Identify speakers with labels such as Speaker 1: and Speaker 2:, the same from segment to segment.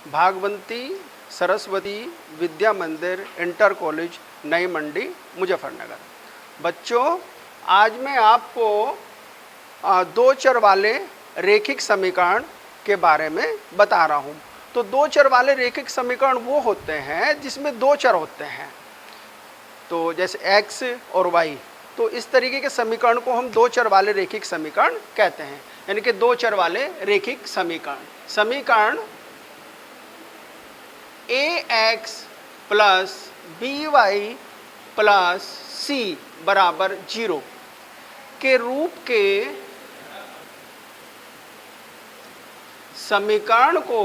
Speaker 1: भागवंती सरस्वती विद्या मंदिर inter college Nai Mandi Muzaffarnagar. बच्चों, आज मैं आपको दो चर वाले रेखिक समीकरण के बारे में बता रहा हूँ। तो दो चर वाले रेखिक समीकरण वो होते हैं जिसमें दो चर होते हैं, तो जैसे x और y। तो इस तरीके के समीकरण को हम दो चर वाले रेखिक समीकरण कहते हैं, यानी कि दो चर वाले रेखिक समीकरण ax plus by plus c बराबर 0 के रूप के समीकरण को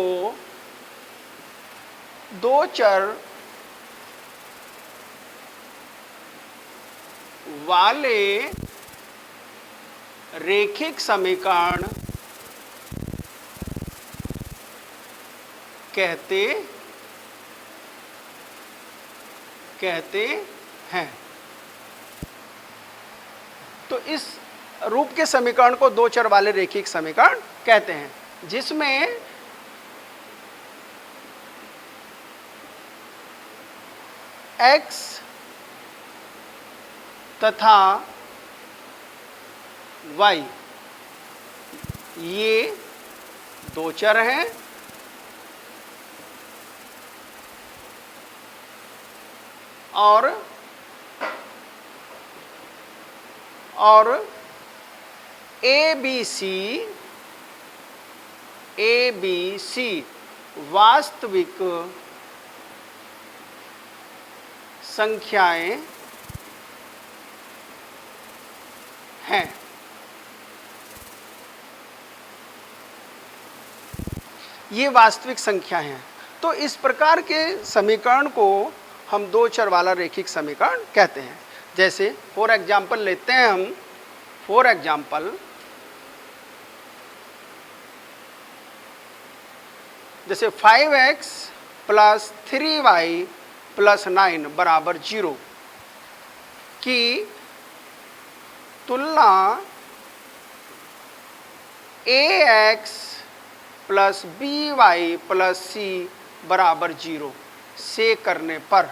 Speaker 1: दो चर वाले रेखिक समीकरण कहते हैं। तो इस रूप के समीकरण को दो चर वाले रेखिक समीकरण कहते हैं, जिसमें x तथा y ये दो चर हैं और ए बी सी वास्तविक संख्याएं हैं। ये वास्तविक संख्या हैं। तो इस प्रकार के समीकरण को हम दो चर वाला रेखिक समीकरण कहते हैं। जैसे फॉर एग्जाम्पल लेते हैं हम, फॉर एग्जाम्पल जैसे 5x प्लस 3y प्लस 9 बराबर 0 की तुलना ax plus by plus c बराबर 0 से करने पर,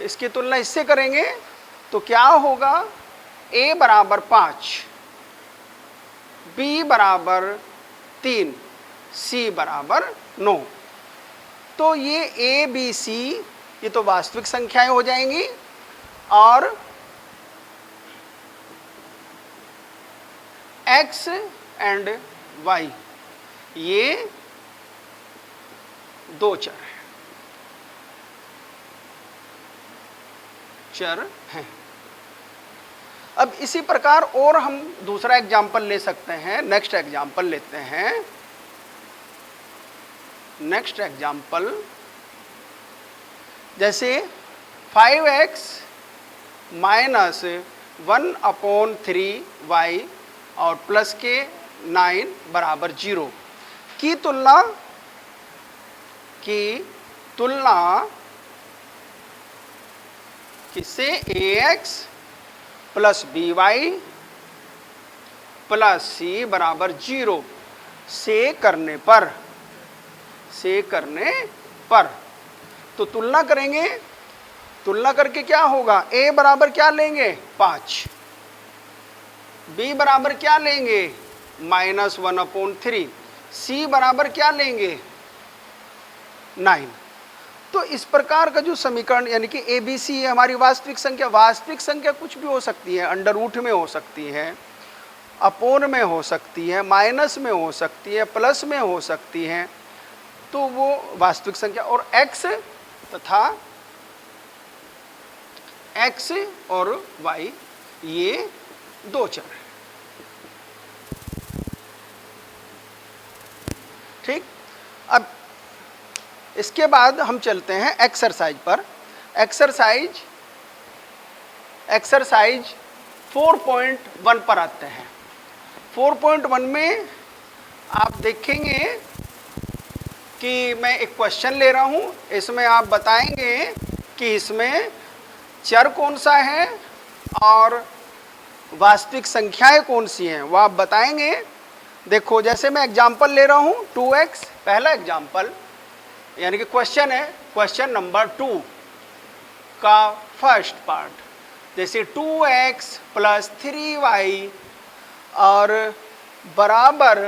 Speaker 1: इसकी तुलना इससे करेंगे तो क्या होगा, a बराबर 5, b बराबर 3, c बराबर 9। तो ये a b c ये तो वास्तविक संख्याएं हो जाएंगी और x एंड y ये दो चर हैं। अब इसी प्रकार और हम दूसरा एग्जाम्पल ले सकते हैं। नेक्स्ट एग्जाम्पल लेते हैं। नेक्स्ट एग्जाम्पल जैसे 5x माइनस 1/3y और प्लस के 9 बराबर 0 की तुलना किससे, ax plus by plus c बराबर 0 से करने पर तो तुलना करेंगे। तुलना करके क्या होगा, a बराबर क्या लेंगे 5, b बराबर क्या लेंगे -1/3, c बराबर क्या लेंगे 9। तो इस प्रकार का जो समीकरण यानी कि ए बी सी है हमारी वास्तविक संख्या। वास्तविक संख्या कुछ भी हो सकती है, अंडर रूट में हो सकती है, अपोन में हो सकती है, माइनस में हो सकती है, प्लस में हो सकती है, तो वो वास्तविक संख्या। और x तथा x और y ये दो चर हैं। ठीक, अब इसके बाद हम चलते हैं एक्सरसाइज पर। एक्सरसाइज 4.1 पर आते हैं। 4.1 में आप देखेंगे कि मैं एक क्वेश्चन ले रहा हूं, इसमें आप बताएंगे कि इसमें चर कौन सा है और वास्तविक संख्याएं कौन सी हैं, वो आप बताएंगे। देखो जैसे मैं एग्जाम्पल ले रहा हूँ 2x, पहला एग्जाम्पल यानी कि क्वेश्चन है, क्वेश्चन नंबर 2 का फर्स्ट पार्ट, जैसे 2x प्लस 3y और बराबर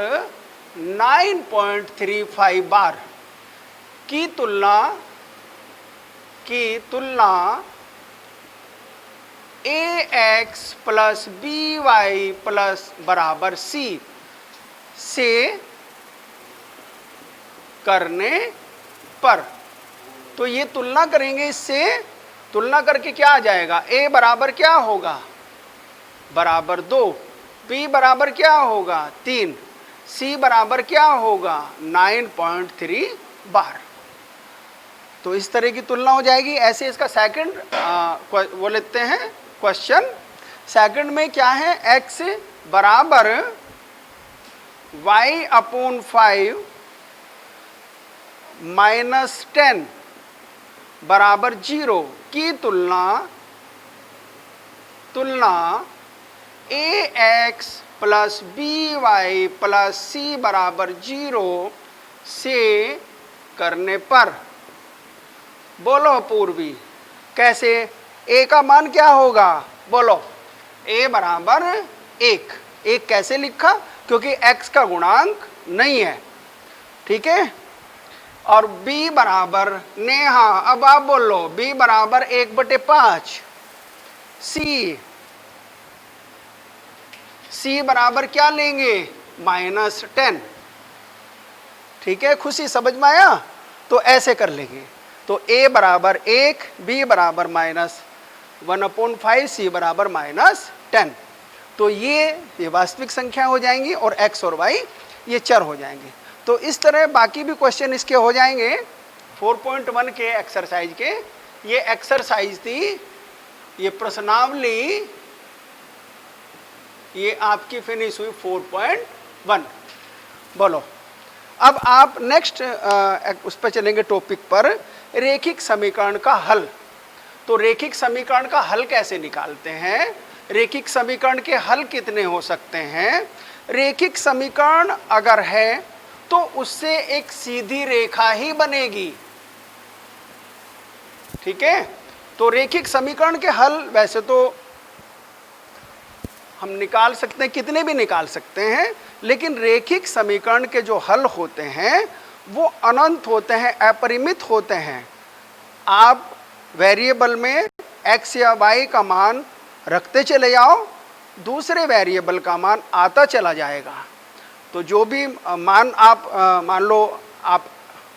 Speaker 1: 9.35 बार की तुलना ax प्लस by प्लस बराबर c से करने पर। तो ये तुलना करेंगे, इससे तुलना करके क्या आ जाएगा, a बराबर क्या होगा, बराबर 2, b बराबर क्या होगा 3, c बराबर क्या होगा 9.3 बार। तो इस तरह की तुलना हो जाएगी। ऐसे इसका सेकंड वो लेते हैं क्वेश्चन। सेकंड में क्या है, x बराबर y अपॉन 5 माइनस 10 बराबर 0 की तुलना ax plus by plus c बराबर 0 से करने पर। बोलो पूर्वी, कैसे, a का मान क्या होगा, बोलो, a बराबर 1, कैसे लिखा, क्योंकि x का गुणांक नहीं है, ठीक है। और b बराबर नेहा, अब आप बोलो b बराबर 1/5, c बराबर क्या लेंगे -10, ठीक है। खुशी समझ में आया, तो ऐसे कर लेंगे। तो a बराबर 1, b बराबर -1/5, c बराबर -10। तो ये वास्तविक संख्या हो जाएंगी और x और y ये चर हो जाएंगे। तो इस तरह बाकी भी क्वेश्चन इसके हो जाएंगे 4.1 के एक्सरसाइज के। ये एक्सरसाइज थी, ये प्रश्नावली ये आपकी फिनिश हुई 4.1। बोलो, अब आप नेक्स्ट उस पर चलेंगे टॉपिक पर, रेखिक समीकरण का हल। तो रेखिक समीकरण का हल कैसे निकालते हैं, रेखिक समीकरण के हल कितने हो सकते हैं। रेखिक समीकरण अगर है तो उससे एक सीधी रेखा ही बनेगी, ठीक है। तो रेखिक समीकरण के हल वैसे तो हम निकाल सकते हैं, कितने भी निकाल सकते हैं, लेकिन रेखिक समीकरण के जो हल होते हैं वो अनंत होते हैं, अपरिमित होते हैं। आप वेरिएबल में x या y का मान रखते चले जाओ, दूसरे वेरिएबल का मान आता चला जाएगा। तो जो भी मान आप मान लो आप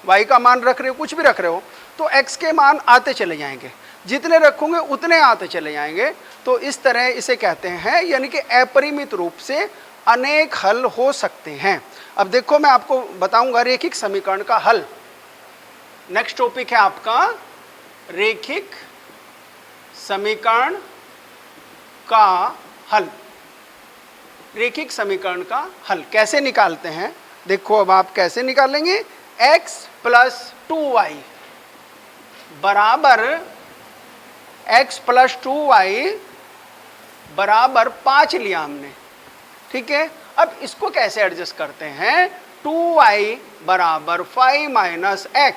Speaker 1: y का मान रख रहे हो, कुछ भी रख रहे हो, तो x के मान आते चले जाएंगे, जितने रखोगे उतने आते चले जाएंगे। तो इस तरह इसे कहते हैं, यानी कि अपरिमित रूप से अनेक हल हो सकते हैं। अब देखो मैं आपको बताऊंगा रेखिक समीकरण का हल। नेक्स्ट टॉपिक है आपका रेखिक समीकरण का हल। रेखिक समीकरण का हल कैसे निकालते हैं, देखो अब आप कैसे निकालेंगे। x प्लस 2y बराबर x प्लस 2y बराबर 5 लिया हमने, ठीक है। अब इसको कैसे एडजस्ट करते हैं, 2y बराबर 5 माइनस x।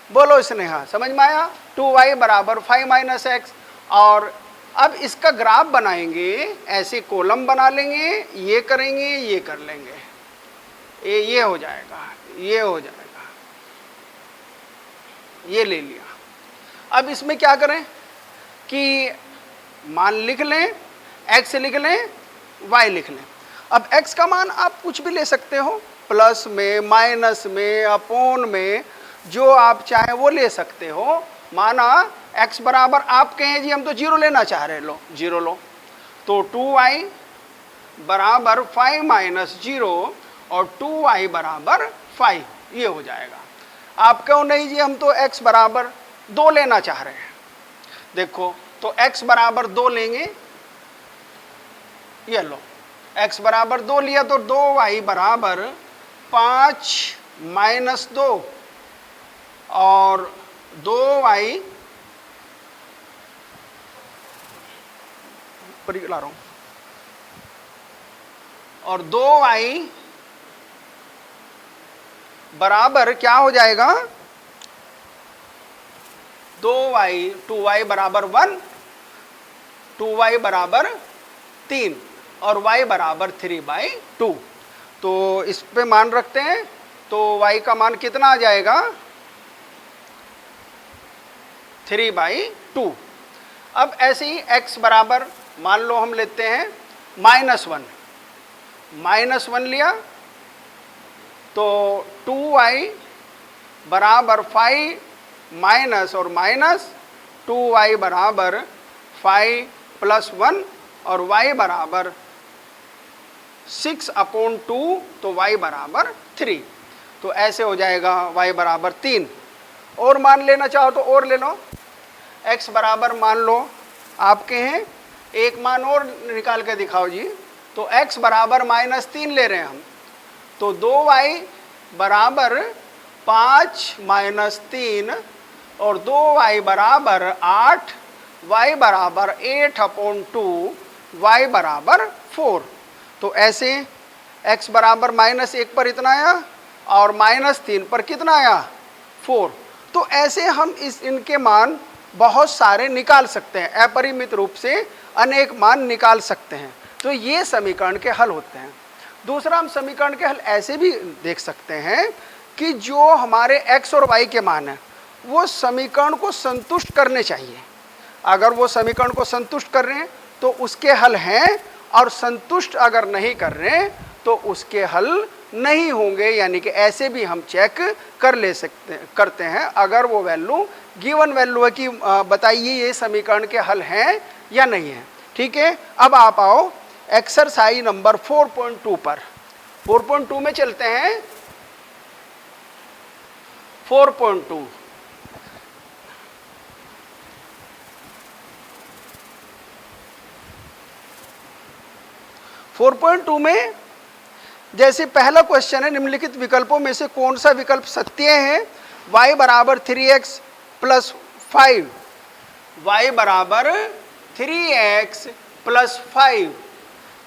Speaker 1: बोलो स्नेहा, समझ में आया, 2y बराबर 5 माइनस x। और अब इसका ग्राफ बनाएंगे, ऐसे कॉलम बना लेंगे, ये करेंगे, ये कर लेंगे, ये हो जाएगा, ये हो जाएगा, ये ले लिया। अब इसमें क्या करें कि मान लिख लें, x लिख लें, y लिख लें। अब x का मान आप कुछ भी ले सकते हो, प्लस में, माइनस में, अपॉन में, जो आप चाहें वो ले सकते हो। माना x बराबर आप कहें जी हम तो 0 लेना चाह रहे, लो 0 लो, तो 2y बराबर 5 माइनस 0 और 2y बराबर 5, ये हो जाएगा। आप कहो नहीं जी हम तो x बराबर 2 लेना चाह रहे हैं, देखो तो x बराबर 2 लेंगे, ये लो x बराबर 2 लिया तो 2y बराबर 5 माइनस 2 और 2y पर ला रहा हूं, और 2y बराबर क्या हो जाएगा, 2y बराबर 1, 2y बराबर 3 और y बराबर 3/2। तो इस पे मान रखते हैं, तो y का मान कितना आ जाएगा, 3/2। अब ऐसे ही x बराबर मान लो हम लेते हैं -1, -1 लिया तो 2y बराबर 5 माइनस और माइनस, 2y बराबर 5 + 1 और y बराबर 6/2, तो y बराबर 3। तो ऐसे हो जाएगा y बराबर 3। और मान लेना चाहो तो और ले लो, x बराबर मान लो आपके हैं, एक मान और निकाल के दिखाओ जी। तो x बराबर -3 ले रहे हैं हम, तो 2y बराबर 5 - 3 और 2y बराबर 8, y बराबर 8/2, y बराबर 4। तो ऐसे x बराबर -1 पर इतना आया और -3 पर कितना आया, 4। तो ऐसे हम इनके मान बहुत सारे निकाल सकते हैं, अपरिमित रूप से अनेक मान निकाल सकते हैं। तो ये समीकरण के हल होते हैं। दूसरा, हम समीकरण के हल ऐसे भी देख सकते हैं कि जो हमारे x और y के मान हैं वो समीकरण को संतुष्ट करने चाहिए। अगर वो समीकरण को संतुष्ट कर रहे हैं तो उसके हल हैं, और संतुष्ट अगर नहीं कर रहे हैं तो उसके हल नहीं होंगे। यानी कि ऐसे भी हम चेक करते हैं अगर वो वैल्यू गिवन वैल्यू है कि बताइए ये समीकरण के हल हैं या नहीं है। ठीक है, अब आप आओ एक्सरसाइज नंबर 4.2 पर। 4.2 में चलते हैं। 4.2 4.2 में जैसे पहला क्वेश्चन है, निम्नलिखित विकल्पों में से कौन सा विकल्प सत्य है। y बराबर 3x + 5, y बराबर 3x + 5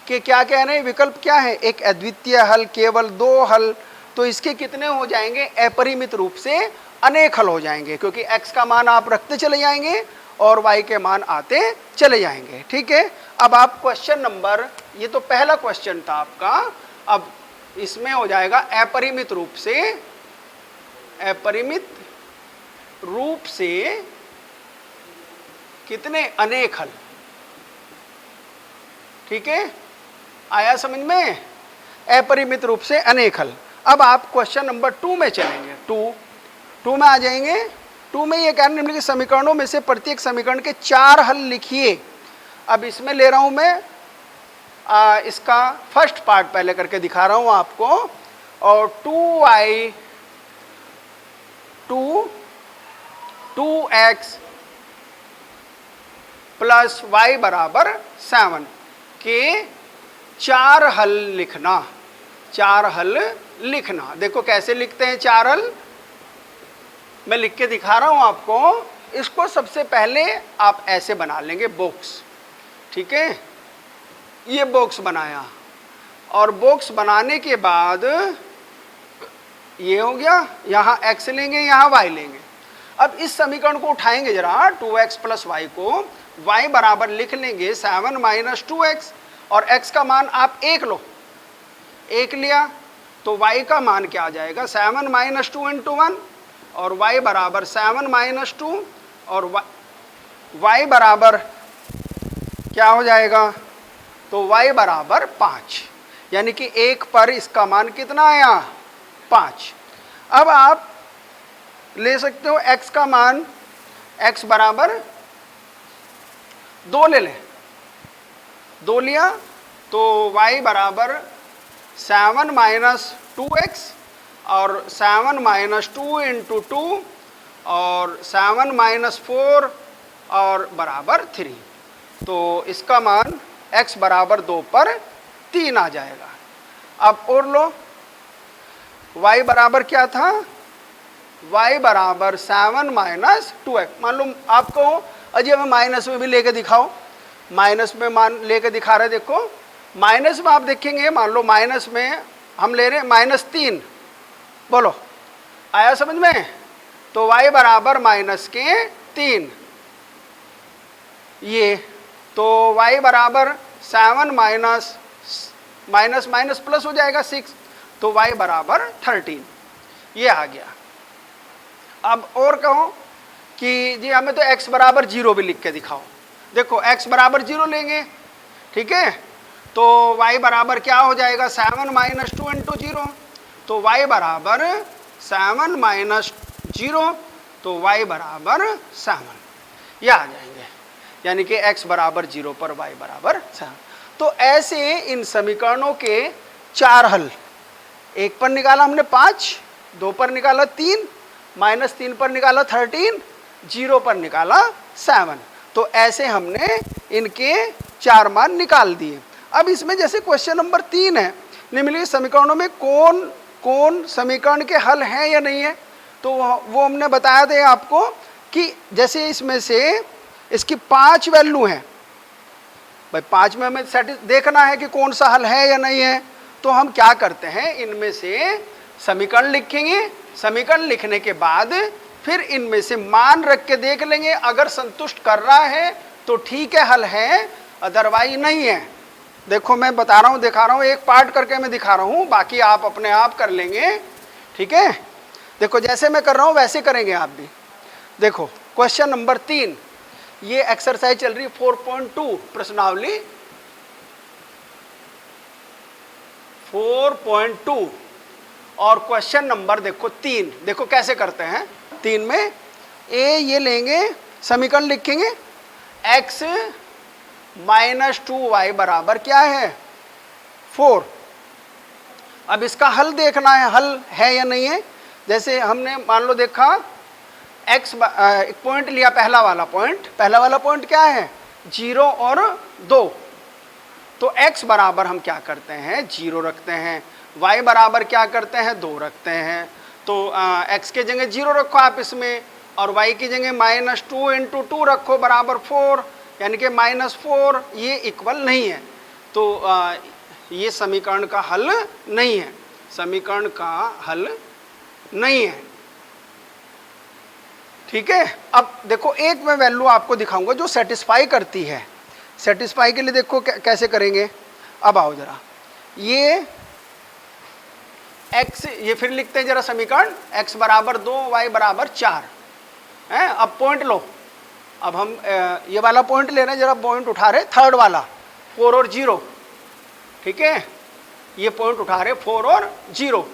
Speaker 1: के क्या कह रहे हैं, विकल्प क्या है, एक अद्वितीय हल, केवल 2 हल। तो इसके कितने हो जाएंगे, अपरिमित रूप से अनेक हल हो जाएंगे, क्योंकि x का मान आप रखते चले जाएंगे और y के मान आते चले जाएंगे। ठीक है, अब आप क्वेश्चन नंबर, ये तो पहला क्वेश्चन था आपका, अब इसमें हो जाएगा अपरिमित रूप से कितने अनेक हल। ठीक है, आया समझ में, अपरिमित रूप से अनेक हल। अब आप क्वेश्चन नंबर 2 में चलेंगे। 2 में आ जाएंगे। 2 में ये कह रहे हैं कि समीकरणों में से प्रत्येक समीकरण के 4 हल लिखिए। अब इसमें ले रहा हूं मैं इसका फर्स्ट पार्ट पहले करके दिखा रहा हूं आपको। और 2x + y बराबर 7 के 4 हल लिखना। 4 हल लिखना, देखो कैसे लिखते हैं 4 हल, मैं लिख के दिखा रहा हूं आपको। इसको सबसे पहले आप ऐसे बना लेंगे बॉक्स। ठीक है, ये बॉक्स बनाया, और बॉक्स बनाने के बाद ये हो गया, यहाँ x लेंगे, यहाँ y लेंगे। अब इस समीकरण को उठाएंगे जरा, 2x + y को y बराबर लिख लेंगे 7 - 2x, और x का मान आप 1 लो, 1 लिया तो y का मान क्या आ जाएगा, 7 - 2 × 1, और y बराबर 7 - 2, और y बराबर क्या हो जाएगा, तो y बराबर 5, यानी कि 1 पर इसका मान कितना आया, 5। अब आप ले सकते हो x का मान, x बराबर 2 ले लें, 2 लिया तो y बराबर 7 - 2x, और 7 - 2 × 2 और 7 - 4 और बराबर 3। तो इसका मान x बराबर 2 पर 3 आ जाएगा। अब और लो, y बराबर क्या था, y बराबर 7 - 2x। मान लो आपको अजय में माइनस में भी लेके दिखाओ, माइनस में मान लेके दिखा रहे, देखो माइनस में आप देखेंगे, मान लो माइनस में हम ले रहे हैं -3, बोलो आया समझ में? तो y बराबर -3, ये तो y बराबर 7 माइनस माइनस प्लस हो जाएगा 6, तो y बराबर 13, ये आ गया। अब और कहो कि जी हमें तो x बराबर 0 भी लिख के दिखाओ। देखो x बराबर 0 लेंगे, ठीक है, तो y बराबर क्या हो जाएगा 7 - 2 × 0, तो y बराबर 7 - 0, तो y बराबर 7, ये आ जाएंगे, यानी कि x बराबर 0 पर y बराबर 7। तो ऐसे इन समीकरणों के 4 हल, 1 पर निकाला हमने 5, 2 पर निकाला 3, -3 पर निकाला 13, 0 पर निकाला 7। तो ऐसे हमने इनके 4 मान निकाल दिए। अब इसमें जैसे क्वेश्चन नंबर 3 है, निम्नलिखित समीकरणों में कौन कौन समीकरण के हल हैं या नहीं है, तो वो हमने बताया था आपको कि जैसे इसमें से इसकी 5 वैल्यू हैं, भाई 5 में हमें देखना है कि कौन सा हल है या नहीं है, तो हम क्या करते हैं, इनमें से समीकरण लिखेंगे, समीकरण लिखने के बाद फिर इनमें से मान रख के देख लेंगे, अगर संतुष्ट कर रहा है तो ठीक है हल है, अदरवाइज नहीं है। देखो मैं बता रहा हूँ, दिखा रहा हूँ, एक पार्ट करके मैं दिखा रहा हूँ, बाकी आप अपने आप कर लेंगे, ठीक है। देखो जैसे मैं कर रहा हूँ वैसे करेंगे आप भी। देखो क्वेश्चन नंबर 3, ये एक्सरसाइज चल रही है 4.2 प्रश्नावली 4.2 और क्वेश्चन नंबर देखो 3। देखो कैसे करते हैं, 3 में ये लेंगे, समीकरण लिखेंगे, x - 2y बराबर क्या है 4। अब इसका हल देखना है, हल है या नहीं है। जैसे हमने मान लो देखा x एक पॉइंट लिया, पहला वाला पॉइंट क्या है 0 और 2, तो x बराबर हम क्या करते हैं 0 रखते हैं, y बराबर क्या करते हैं 2 रखते हैं। तो x के जगह 0 रखो आप इसमें, और y की जगह -2 × 2 रखो बराबर 4, यानी कि -4, ये इक्वल नहीं है, तो ये समीकरण का हल नहीं है, समीकरण का हल नहीं है, ठीक है। अब देखो एक मैं वैल्यू आपको दिखाऊंगा जो सेटिस्फाई करती है। सेटिस्फाई के लिए देखो कैसे करेंगे। अब आओ जरा, ये x, ये फिर लिखते हैं जरा समीकरण, x बराबर 2 y बराबर 4 है। अब पॉइंट लो, अब हम ये वाला पॉइंट ले रहे हैं, जरा पॉइंट उठा रहे थर्ड वाला 4 और 0, ठीक है, ये पॉइंट उठा रहे 4 और 0,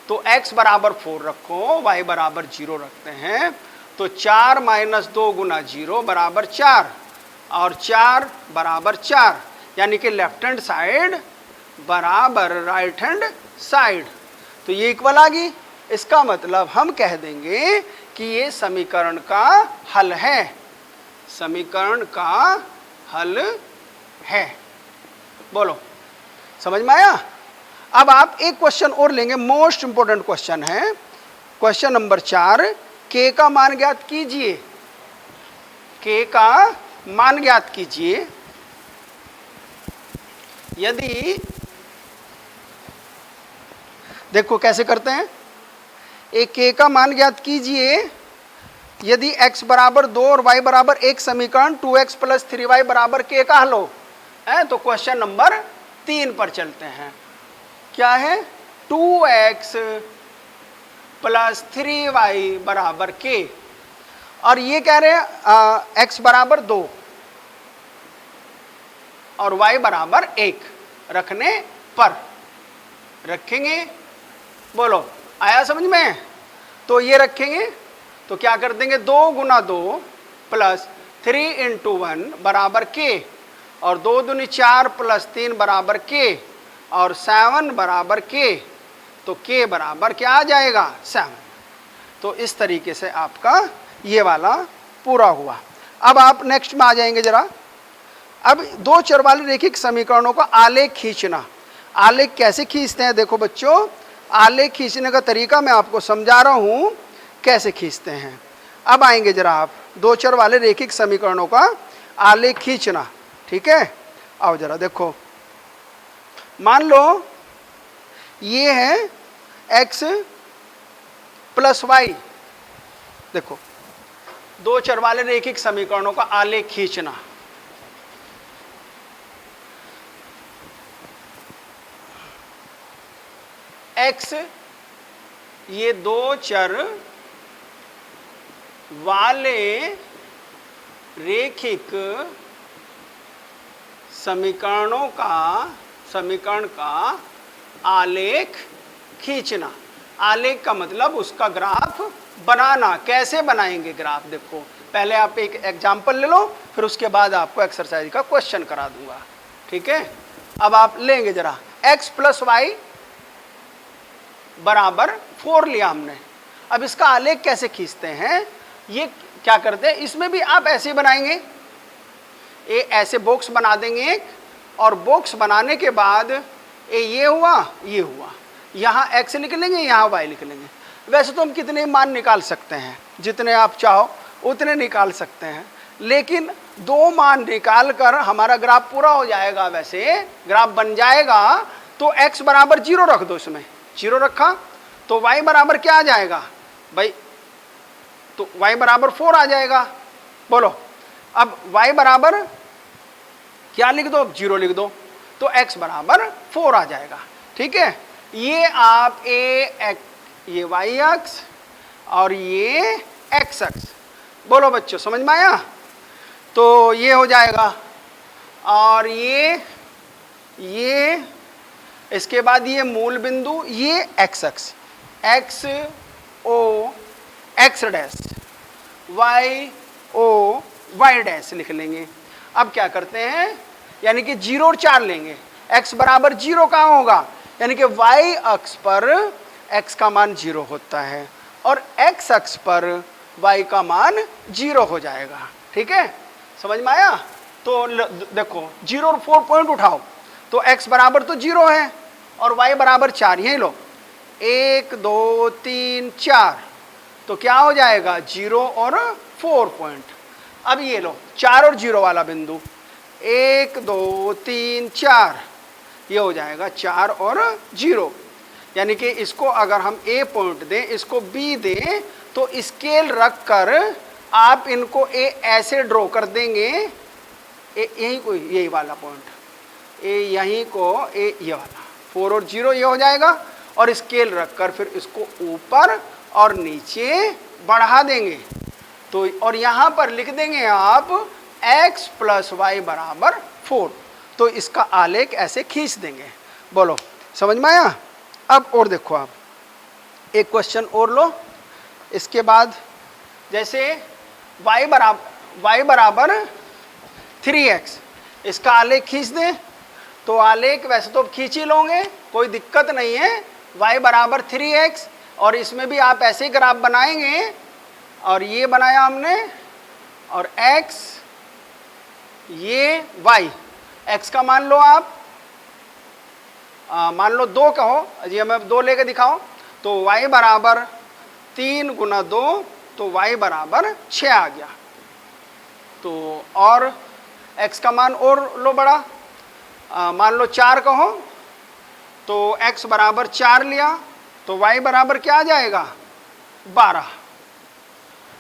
Speaker 1: तो x बराबर 4 रखो, y बराबर 0 रखते हैं, तो 4 - 2 × 0 बराबर 4, और 4 बराबर 4, यानी कि लेफ्ट हैंड साइड बराबर राइट हैंड साइड, तो ये इक्वल आ गई। इसका मतलब हम कह देंगे कि ये समीकरण का हल है, समीकरण का हल है। बोलो समझ में आया। अब आप एक क्वेश्चन और लेंगे, मोस्ट इंपोर्टेंट क्वेश्चन है, क्वेश्चन नंबर 4, k का मान ज्ञात कीजिए, k का मान ज्ञात कीजिए यदि, देखो कैसे करते हैं, एक k का मान ज्ञात कीजिए यदि x बराबर 2 और y बराबर 1 समीकरण 2x + 3y बराबर k का हल हो। तो क्वेश्चन नंबर 3 पर चलते हैं। क्या है 2x + 3y बराबर k, और ये कह रहे हैं x बराबर 2 और y बराबर 1 रखने पर, रखेंगे, बोलो आया समझ में। तो ये रखेंगे तो क्या कर देंगे 2 × 2 + 3 × 1 बराबर k, और 2 दूनी 4 + 3 बराबर k, और 7 बराबर k, तो k बराबर क्या आ जाएगा 7। तो इस तरीके से आपका ये वाला पूरा हुआ। अब आप नेक्स्ट में आ जाएंगे जरा। अब 2 चर वाले रैखिक समीकरणों का आलेख खींचना। आलेख कैसे खींचते हैं, देखो बच्चों, आलेख खींचने का तरीका मैं आपको समझा रहा हूं कैसे खींचते हैं। अब आएंगे जरा आप 2 चर वाले रैखिक समीकरणों का आलेख खींचना, ठीक है। आओ जरा देखो, मान लो ये है x प्लस वाई। देखो, दो चर वाले रैखिक समीकरणों का आलेख खींचना। x ये दो चर वाले रैखिक समीकरण का आलेख खींचना। आलेख का मतलब उसका ग्राफ बनाना। कैसे बनाएंगे ग्राफ? देखो, पहले आप एक एग्जाम्पल ले लो, फिर उसके बाद आपको एक्सरसाइज का क्वेश्चन करा दूंगा। ठीक है, अब आप लेंगे जरा, x प्लस वाई बराबर 4 लिया हमने। अब इसका आलेख कैसे खींचते हैं? ये क्या करते हैं, इसमें भी आप ऐसे ही बनाएंगे। ऐसे बॉक्स बना देंगे एक, और बॉक्स बनाने के बाद ये हुआ, ये हुआ, यहाँ x लिख लेंगे, यहाँ y लिख लेंगे। वैसे तो हम कितने मान निकाल सकते हैं, जितने आप चाहो उतने निकाल सकते हैं, लेकिन दो मान निकाल कर हमारा ग्राफ पूरा हो जाएगा। वैसे ग्राफ बन जाएगा तो x बराबर 0 रख दो, इसमें 0 रखा तो y बराबर क्या आ जाएगा भाई? तो y बराबर 4 आ जाएगा। बोलो, अब y बराबर क्या लिख दो? 0 लिख दो, तो x बराबर 4 आ जाएगा। ठीक है, ये आप ये y अक्ष और ये x अक्ष, बोलो बच्चों समझ में आया? तो ये हो जाएगा, और ये इसके बाद ये मूल बिंदु, ये x अक्ष, x o x dash, y o y dash लिख लेंगे। अब क्या करते हैं, यानी कि 0 और 4 लेंगे। x बराबर 0 कहाँ होगा? यानी कि y अक्ष पर x का मान 0 होता है और x अक्ष पर y का मान 0 हो जाएगा। ठीक है, समझ में आया? तो देखो 0 और 4 पॉइंट उठाओ, तो x बराबर तो 0 है और y बराबर 4, यही लो 1 2 3 4, तो क्या हो जाएगा? 0 और 4 पॉइंट। अब ये लो 4 और 0 वाला बिंदु, 1 2 3 4, ये हो जाएगा 4 और 0। यानी कि इसको अगर हम A पॉइंट दें, इसको B दें, तो स्केल रख कर आप इनको A ऐसे ड्रॉ कर देंगे, यही कोई यही वाला पॉइंट, A यहीं को A ये वाला, 4 और 0 ये हो जाएगा, और स्केल रख कर फिर इसको ऊपर और नीचे बढ़ा देंगे। तो और यहाँ पर लिख देंगे आप x प्लस वाई बराबर 4। तो इसका आलेख ऐसे खींच देंगे। बोलो समझ में आया? अब और देखो, आप एक क्वेश्चन और लो इसके बाद। जैसे y बराबर 3x, इसका आलेख खींच दें। तो आलेख वैसे तो खींच ही लोगे, कोई दिक्कत नहीं है। y बराबर 3x, और इसमें भी आप ऐसे ही ग्राफ बनाएंगे, और ये बनाया हमने, और x ये y, x का मान लो आप, मान लो 2 कहो, ये मैं 2 लेके दिखाओ, तो y बराबर 3 गुना 2, तो y बराबर 6 आ गया। तो और x का मान और लो बड़ा, मान लो 4 कहो, तो x बराबर 4 लिया, तो y बराबर क्या आ जाएगा? 12।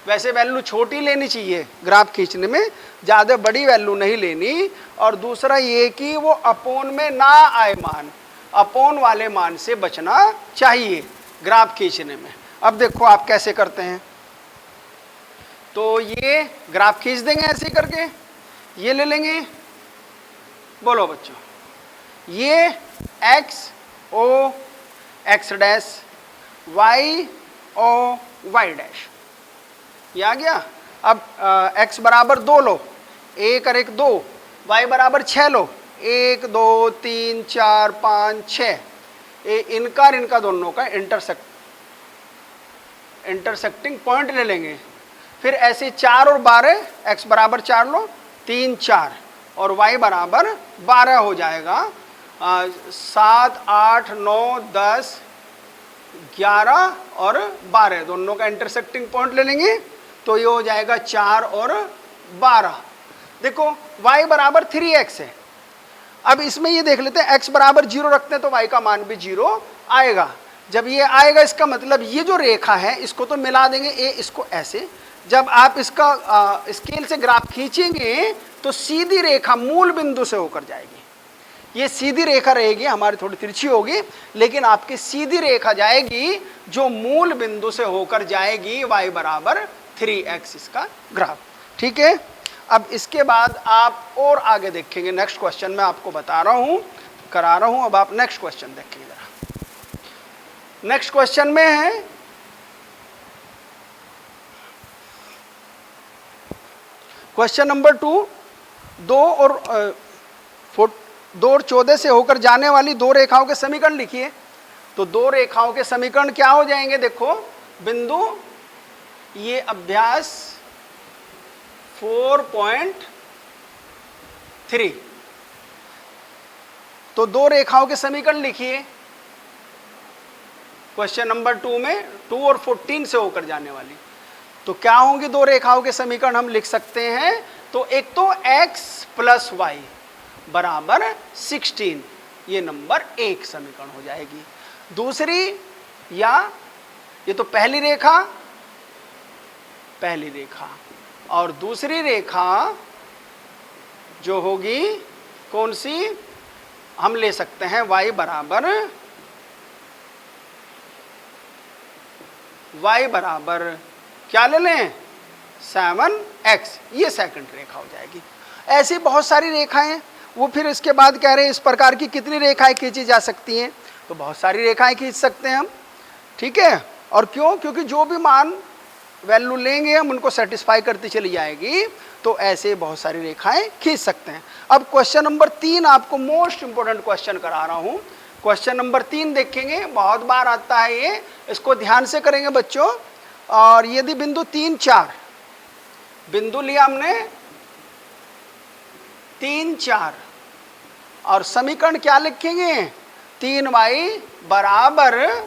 Speaker 1: वैसे वैल्यू छोटी लेनी चाहिए ग्राफ खींचने में, ज़्यादा बड़ी वैल्यू नहीं लेनी। और दूसरा ये कि वो अपोन में ना आए मान, अपोन वाले मान से बचना चाहिए ग्राफ खींचने में। अब देखो आप कैसे करते हैं। तो ये ग्राफ खींच देंगे ऐसे करके, ये ले लेंगे। बोलो बच्चों, ये x o x dash, y o y dash, ये आ गया। अब x बराबर 2 लो, 1 और 1 2, y बराबर 6 लो, 1 2 3 4 5 6, इनका दोनों का इंटरसेक्टिंग पॉइंट ले लेंगे। फिर ऐसे 4 और 12, x बराबर 4 लो, 3 4, और y बराबर 12 हो जाएगा। 7 8 9 10 11 और 12 दोनों का इंटरसेक्टिंग पॉइंट ले लेंगे, तो ये हो जाएगा 4 और 12। देखो y बराबर 3x है, अब इसमें ये देख लेते हैं x बराबर 0 रखते हैं तो y का मान भी 0 आएगा। जब ये आएगा इसका मतलब ये जो रेखा है इसको तो मिला देंगे, इसको ऐसे। जब आप इसका स्केल से ग्राफ खींचेंगे तो सीधी रेखा मूल बिंदु से होकर जाएगी। ये सीधी रेखा रहेगी, हमारी थोड़ी तिरछी होगी, लेकिन आपकी सीधी रेखा जाएगी जो मूल बिंदु से होकर जाएगी। y बराबर 3x इसका ग्राफ। ठीक है, अब इसके बाद आप और आगे देखेंगे। नेक्स्ट क्वेश्चन में आपको बता रहा हूं, करा रहा हूं। अब आप नेक्स्ट क्वेश्चन देखेंगे जरा। नेक्स्ट क्वेश्चन में है क्वेश्चन नंबर 2, 2 और 14 से होकर जाने वाली दो रेखाओं के समीकरण लिखिए। तो दो रेखाओं के समीकरण क्या हो जाएंगे? देखो बिंदु, ये अभ्यास 4.3, तो दो रेखाओं के समीकरण लिखिए क्वेश्चन नंबर 2 में, 2 और 14 से होकर जाने वाली। तो क्या होंगी दो रेखाओं के समीकरण? हम लिख सकते हैं, तो एक तो x प्लस वाई बराबर 16, ये नंबर 1 समीकरण हो जाएगी। दूसरी, या ये तो पहली रेखा और दूसरी रेखा जो होगी कौन सी, हम ले सकते हैं y बराबर क्या ले लें, 7x, ये सेकंड रेखा हो जाएगी। ऐसी बहुत सारी रेखाएं, वो फिर इसके बाद कह रहे हैं इस प्रकार की कितनी रेखाएं खींची जा सकती हैं? तो बहुत सारी रेखाएं खींच सकते हैं हम। ठीक है, और क्यों? क्योंकि जो भी मान वैल्यू लेंगे हम उनको सेटिस्फाई करती चली जाएगी, तो ऐसे बहुत सारी रेखाएं खींच सकते हैं। अब क्वेश्चन नंबर 3 आपको मोस्ट इंपोर्टेंट क्वेश्चन करा रहा हूं। क्वेश्चन नंबर 3 देखेंगे, बहुत बार आता है ये, इसको ध्यान से करेंगे बच्चों। और यदि बिंदु 3, 4 बिंदु लिया हमने, 3, 4, और समीकरण क्या लिखेंगे? 3y बराबर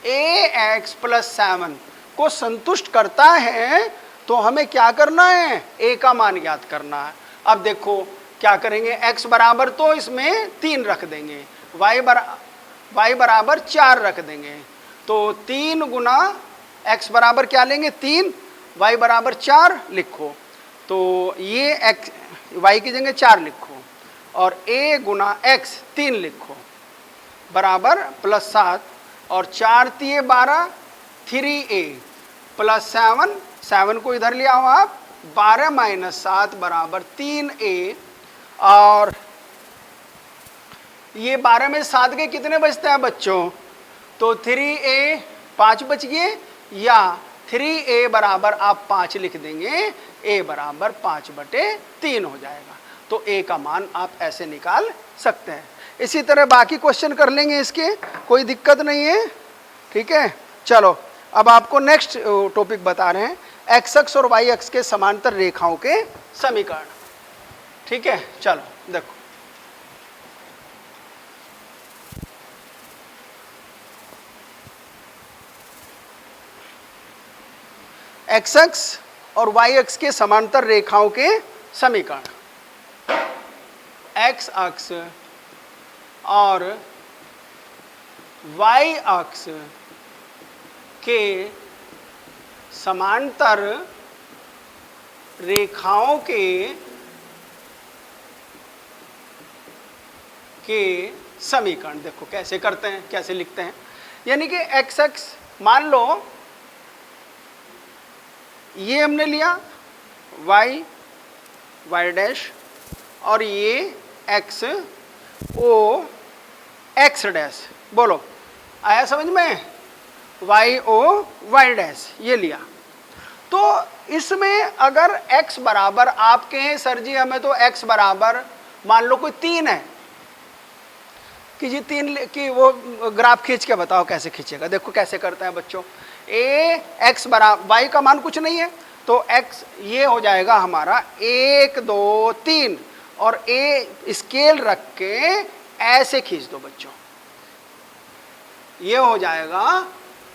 Speaker 1: ax प्लस 7 को संतुष्ट करता है, तो हमें क्या करना है? a का मान ज्ञात करना है। अब देखो क्या करेंगे, x बराबर तो इसमें 3 रख देंगे, y बराबर 4 रख देंगे। तो 3 गुना x बराबर क्या लेंगे? 3, y बराबर 4 लिखो। तो ये x, y की जगह 4 लिखो, और a गुना x 3 लिखो, बराबर प्लस 7, और 4 3 12, 3a प्लस 7 को इधर ले आओ आप, 12 माइनस 7 बराबर 3a। और ये 12 में 7 के कितने बचते हैं बच्चों? तो 3a 5 बच गए, या 3a बराबर आप 5 लिख देंगे, a बराबर 5/3 हो जाएगा। तो a का मान आप ऐसे निकाल सकते हैं। इसी तरह बाकी क्वेश्चन कर लेंगे इसके, कोई दिक्कत नहीं है। ठीक है, चलो अब आपको नेक्स्ट टॉपिक बता रहे हैं, एक्स अक्ष और वाई अक्ष के समांतर रेखाओं के समीकरण। ठीक है, चलो देखो, एक्स अक्ष और वाई अक्ष के समांतर रेखाओं के समीकरण। एक्स अक्ष और वाई अक्ष के समांतर रेखाओं के समीकरण देखो कैसे करते हैं, कैसे लिखते हैं। यानी कि एक्स अक्ष, मान लो ये हमने लिया वाई डैश, और ये एक्स ओ एक्स डैश, बोलो आया समझ में? वाई ओ वाई डैश ये लिया। तो इसमें अगर x बराबर आप कहें सर जी हमें तो x बराबर मान लो कोई 3 है, कि जी 3 की वो ग्राफ खींच के बताओ कैसे खींचेगा। देखो कैसे करते हैं बच्चों, x बराबर y का मान कुछ नहीं है, तो x ये हो जाएगा हमारा 1 2 3, और a स्केल रख के ऐसे खींच दो बच्चों, ये हो जाएगा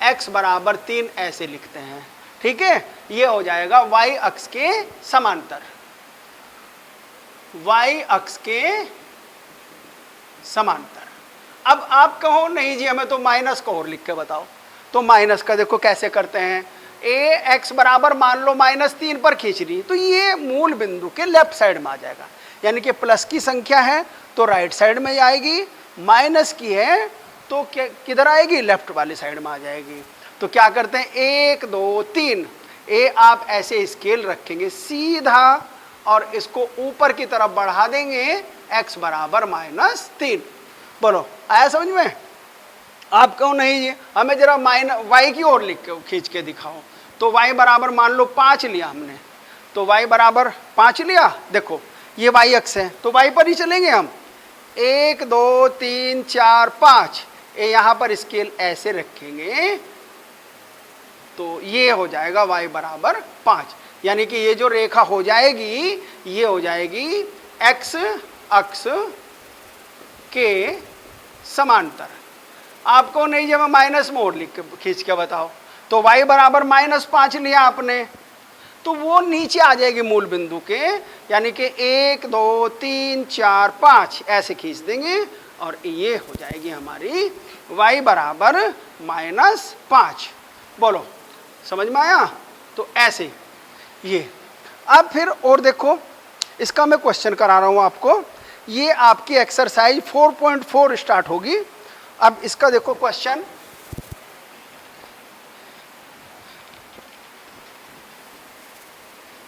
Speaker 1: x बराबर 3, ऐसे लिखते हैं। ठीक है, ये हो जाएगा y अक्ष के समांतर, y अक्ष के समांतर। अब आप कहो नहीं जी हमें तो माइनस को और लिख के बताओ, तो माइनस का देखो कैसे करते हैं। ए एक्स बराबर मान लो -3 पर खींच रही, तो ये मूल बिंदु के लेफ्ट साइड में आ जाएगा, यानी कि प्लस की संख्या है तो राइट साइड में आएगी, माइनस की है तो किधर आएगी, लेफ्ट वाली साइड में आ जाएगी। तो क्या करते हैं 1 2 3, ए आप ऐसे स्केल रखेंगे सीधा और इसको ऊपर की तरफ बढ़ा देंगे, x बराबर -3। बोलो आया समझ में? आप कहो नहीं जी हमें जरा y की ओर लिख के खींच के दिखाओ, तो y बराबर मान लो 5 लिया हमने, तो y बराबर 5 लिया, देखो ये y अक्ष है तो y पर ही चलेंगे हम, 1 2 3 4 5, ये यहाँ पर स्केल ऐसे रखेंगे तो ये हो जाएगा y बराबर 5, यानी कि ये जो रेखा हो जाएगी ये हो जाएगी x अक्ष के समांतर। आपको नहीं जब माइनस में और लिख के खींच के बताओ, तो y बराबर -5 लिया आपने, तो वो नीचे आ जाएगी मूल बिंदु के, यानी कि 1 2 3 4 5 ऐसे खींच देंगे और ये हो जाएगी हमारी y बराबर -5। बोलो समझ में आया? तो ऐसे ये। अब फिर और देखो, इसका मैं क्वेश्चन करा रहा हूँ आपको, ये आपकी एक्सरसाइज 4.4 स्टार्ट होगी। अब इसका देखो क्वेश्चन,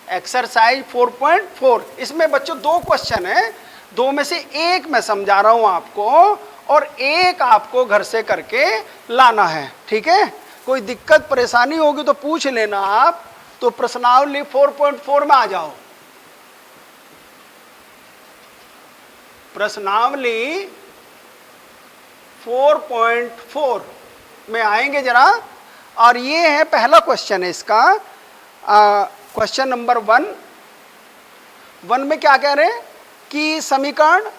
Speaker 1: एक्सरसाइज 4.4, इसमें बच्चों 2 क्वेश्चन है, 2 में से एक मैं समझा रहा हूं आपको और एक आपको घर से करके लाना है, ठीक है? कोई दिक्कत परेशानी होगी तो पूछ लेना आप, तो प्रश्नावली 4.4 में आ जाओ, प्रश्नावली 4.4 में आएंगे जरा। और ये है पहला क्वेश्चन है इसका, क्वेश्चन नंबर 1 में क्या कह रहे हैं कि समीकरण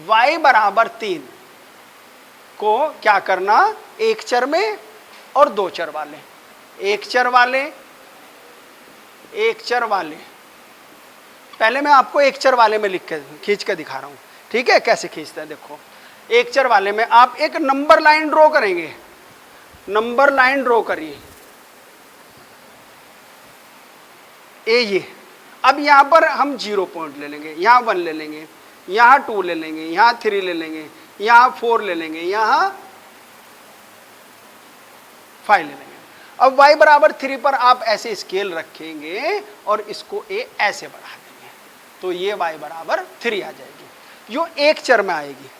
Speaker 1: y बराबर 3 को क्या करना, एक चर में और 2 चर वाले, एक चर वाले, पहले मैं आपको एक चर वाले में लिख के खींच के दिखा रहा हूं, ठीक है? कैसे खींचते हैं देखो, एक चर वाले में आप एक नंबर लाइन ड्रॉ करेंगे, नंबर लाइन ड्रॉ करिए, ये। अब यहां पर हम 0 पॉइंट ले लेंगे, यहां 1 ले लेंगे, यहां 2 ले लेंगे, यहां 3 ले लेंगे, यहां 4 ले लेंगे, यहां 5 ले लेंगे। अब y बराबर 3 पर आप ऐसे स्केल रखेंगे और इसको a ऐसे बढ़ा देंगे, तो ये y बराबर 3 आ जाएगी, जो एक चर में आएगी,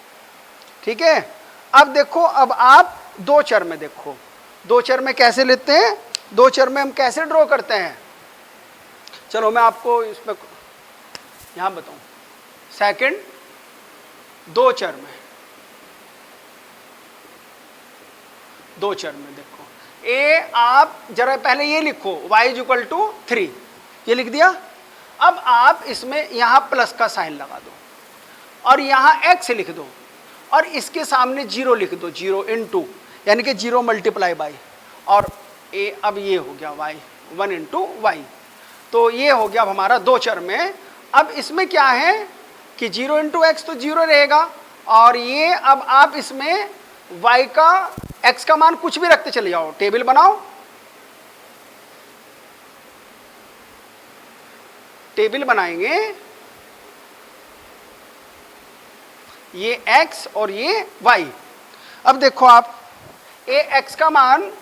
Speaker 1: ठीक है? अब देखो, अब आप 2 चर में देखो, 2 चर में कैसे लेते हैं, 2 चर में हम कैसे ड्रॉ करते हैं, चलो मैं आपको इसमें यहां बताऊं। सेकंड 2 चर में, 2 चर में देखो, ए आप जरा पहले ये लिखो y = 3, ये लिख दिया। अब आप इसमें यहां प्लस का साइन लगा दो और यहां x लिख दो और इसके सामने 0 लिख दो, 0 × यानी कि 0 × y, और a अब ये हो गया y 1 × y, तो ये हो गया अब हमारा 2 चर में। अब इसमें क्या है कि 0 × x तो 0 रहेगा, और ये अब आप इसमें y का x का मान कुछ भी रखते चले जाओ, टेबल बनाओ, टेबल बनाएंगे, ये x और ये y। अब देखो आप x का मान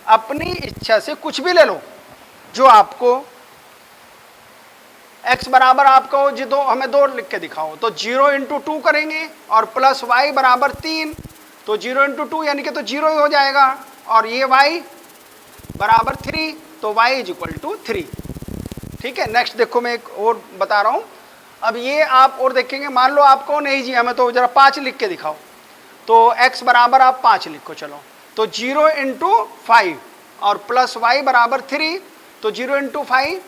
Speaker 1: अपनी इच्छा से कुछ भी ले लो, जो आपको x बराबर आपको जो दो हमें 2 लिख के दिखाओ, तो 0 × 2 करेंगे और प्लस y बराबर 3, तो 0 × 2 यानी कि तो 0 ही हो जाएगा, और ये y बराबर 3, तो y = 3, ठीक है? नेक्स्ट देखो, मैं एक और बता रहा हूं। अब ये आप और देखेंगे, मान लो आपको नहीं जी हमें तो जरा 5 लिख के दिखाओ, तो x बराबर आप 5 लिखो, चलो, तो 0 × 5 और प्लस y बराबर 3, तो 0 × 5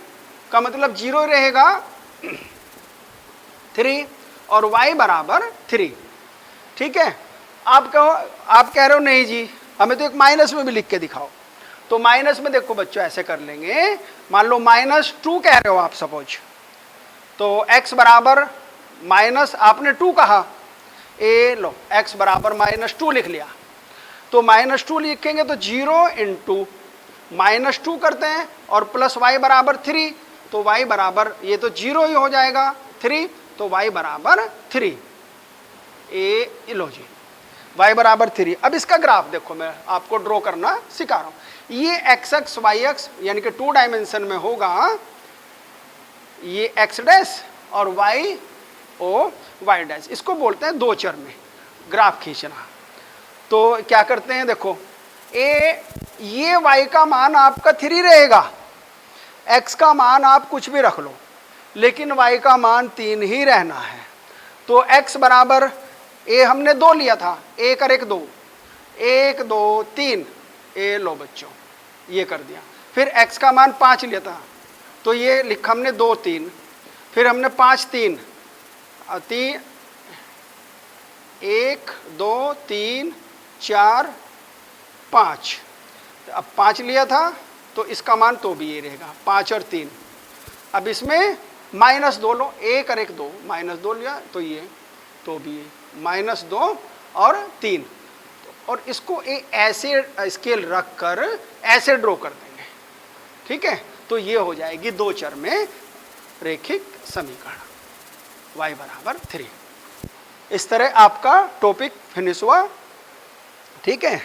Speaker 1: का मतलब 0 रहेगा 3 और y बराबर 3, ठीक है? आप कह रहे हो नहीं जी हमें तो एक माइनस में भी लिख के दिखाओ, तो माइनस में देखो बच्चों ऐसे कर लेंगे, मान लो -2 कह रहे हो आप सपोज, तो x बराबर माइनस आपने 2 कहा, ए लो x बराबर -2 लिख लिया, तो -2 लिखेंगे तो 0 इंटू -2 करते हैं और प्लस y बराबर 3, तो y बराबर ये तो 0 ही हो जाएगा, 3, तो y बराबर 3, ए लो जी y बराबर 3। अब इसका ग्राफ देखो, मैं आपको ड्रॉ करना सिखा रहा हूं। ये एक्स एक्स वाई एक्स यानी कि 2 डायमेंशन में होगा, ये x डैश और y ओ y डैश, इसको बोलते हैं दो चर में ग्राफ खींचना। तो क्या करते हैं देखो, ये y का मान आपका 3 रहेगा, x का मान आप कुछ भी रख लो, लेकिन y का मान 3 ही रहना है। तो x बराबर a हमने 2 लिया था, 1 और 1 2, 1 2 3, ए लो बच्चों ये कर दिया। फिर x का मान 5 लिया था, तो ये लिखा हमने 2 3, फिर हमने 5 3 3 1 2 3 4 5, अब 5 लिया था तो इसका मान तो भी ये रहेगा 5 और 3। अब इसमें -2 लो, 1 और 1 2, -2 लिया तो ये तो भी ये -2 और 3, और इसको एक ऐसे स्केल रख कर ऐसे ड्रॉ कर देंगे, ठीक है। तो ये हो जाएगी दो चर में रेखिक समीकरण y बराबर 3। इस तरह आपका टॉपिक फिनिश हुआ, ठीक है।